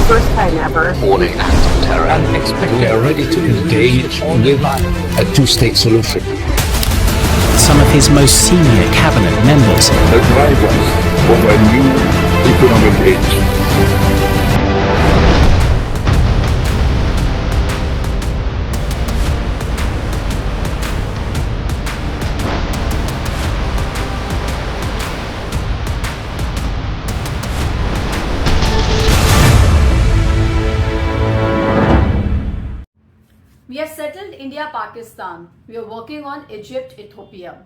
first time ever. Warning acts of terror. We are ready to engage with a two-state solution. Some of his most senior cabinet members. The drivers of a new economic age. We have settled India-Pakistan. We are working on Egypt-Ethiopia.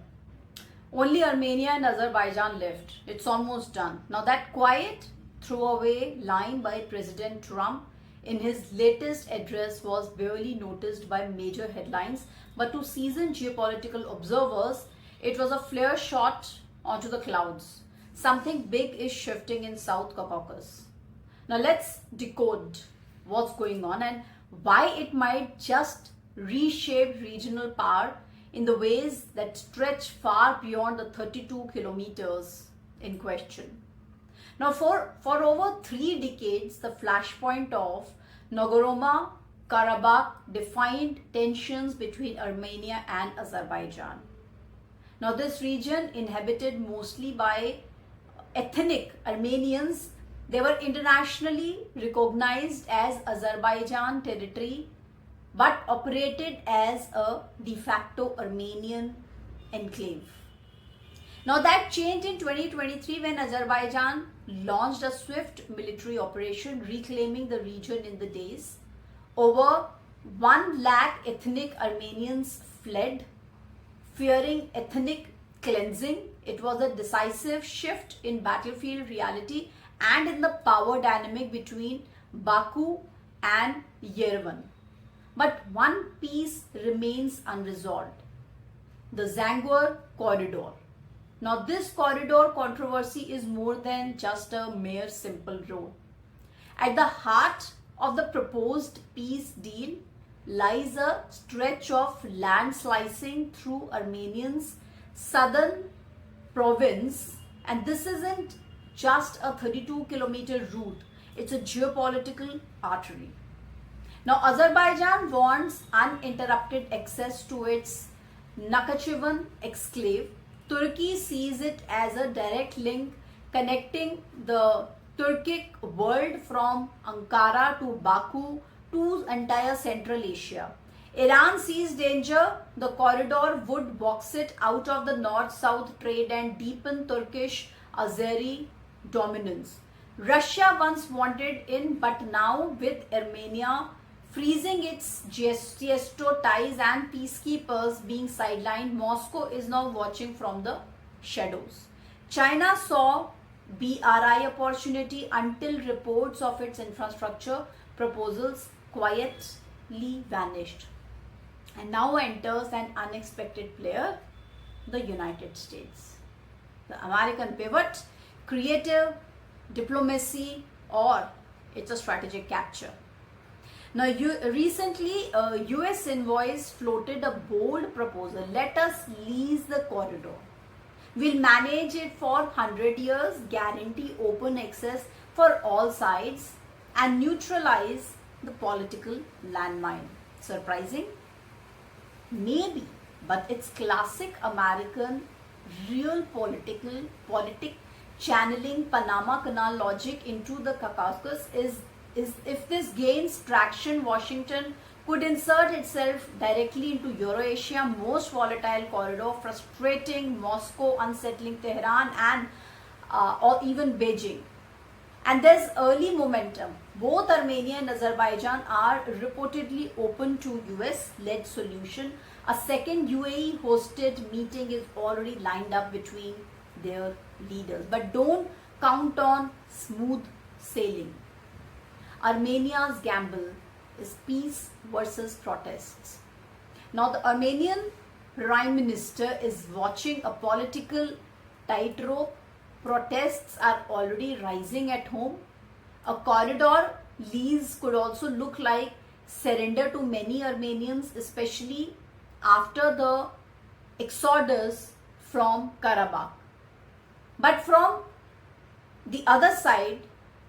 Only Armenia and Azerbaijan left. It's almost done. Now that quiet throwaway line by President Trump in his latest address was barely noticed by major headlines, but to seasoned geopolitical observers, it was a flare shot onto the clouds. Something big is shifting in South Caucasus. Now let's decode what's going on and why it might just reshape regional power in the ways that stretch far beyond the 32 kilometers in question. Now for over 3 decades, the flashpoint of Nagorno-Karabakh defined tensions between Armenia and Azerbaijan. Now this region, inhabited mostly by ethnic Armenians, they were internationally recognized as Azerbaijan territory but operated as a de facto Armenian enclave. Now that changed in 2023 when Azerbaijan launched a swift military operation reclaiming the region in the days. Over 1 lakh ethnic Armenians fled, fearing ethnic cleansing. It was a decisive shift in battlefield reality and in the power dynamic between Baku and Yerevan. But one piece remains unresolved: the Zangezur corridor. Now this corridor controversy is more than just a mere simple road. At the heart of the proposed peace deal lies a stretch of land slicing through Armenians' southern province, and this isn't just a 32-kilometer route, it's a geopolitical artery. Now Azerbaijan wants uninterrupted access to its Nakhichevan exclave. Turkey sees it as a direct link connecting the Turkic world from Ankara to Baku to entire Central Asia. Iran sees danger. The corridor would box it out of the north-south trade and deepen Turkish-Azeri dominance. Russia once wanted in, but now with Armenia freezing its Gesto ties and peacekeepers being sidelined, Moscow is now watching from the shadows. China saw BRI opportunity until reports of its infrastructure proposals quietly vanished. And now enters an unexpected player, the United States. The American pivot, creative diplomacy, or it's a strategic capture. Now, recently, a US envoy floated a bold proposal. Let us lease the corridor. We'll manage it for 100 years, guarantee open access for all sides, and neutralize the political landmine. Surprising? Maybe, but it's classic American real politic channeling Panama Canal logic into the Caucasus is if this gains traction, Washington could insert itself directly into Eurasia, most volatile corridor, frustrating Moscow, unsettling Tehran, and or even Beijing. And there's early momentum. Both Armenia and Azerbaijan are reportedly open to US-led solution. A second UAE-hosted meeting is already lined up between their leaders. But don't count on smooth sailing. Armenia's gamble is peace versus protests. Now the Armenian Prime Minister is watching a political tightrope. Protests are already rising at home. A corridor lease could also look like surrender to many Armenians, especially after the exodus from Karabakh. But from the other side,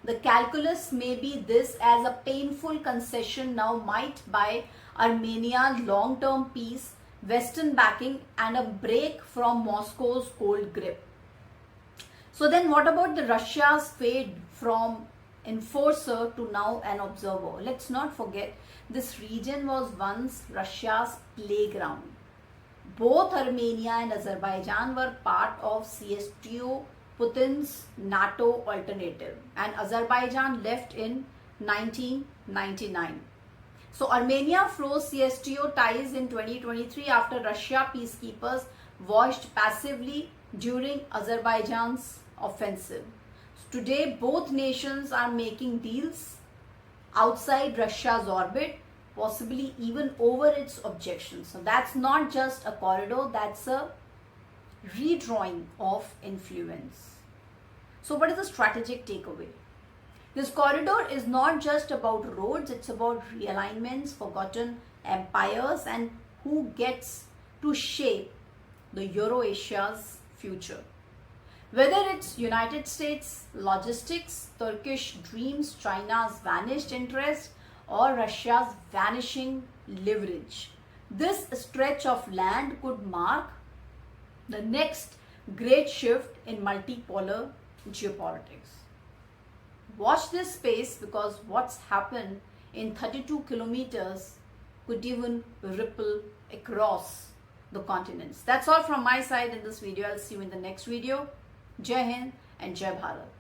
The calculus may be this as a painful concession now might buy Armenia long-term peace, Western backing and a break from Moscow's cold grip. So then what about the Russia's fade from enforcer to now an observer? Let's not forget this region was once Russia's playground. Both Armenia and Azerbaijan were part of CSTO, Putin's NATO alternative, and Azerbaijan left in 1999. So Armenia froze CSTO ties in 2023 after Russia peacekeepers watched passively during Azerbaijan's offensive. Today both nations are making deals outside Russia's orbit, possibly even over its objections. So that's not just a corridor, that's a redrawing of influence. So what is the strategic takeaway? This corridor is not just about roads, it's about realignments, forgotten empires, and who gets to shape the Eurasia's future. Whether it's United States logistics, Turkish dreams, China's vanished interest, or Russia's vanishing leverage, this stretch of land could mark the next great shift in multipolar geopolitics. Watch this space, because what's happened in 32 kilometers could even ripple across the continents. That's all from my side in this video. I'll see you in the next video. Jai Hind and Jai Bharat.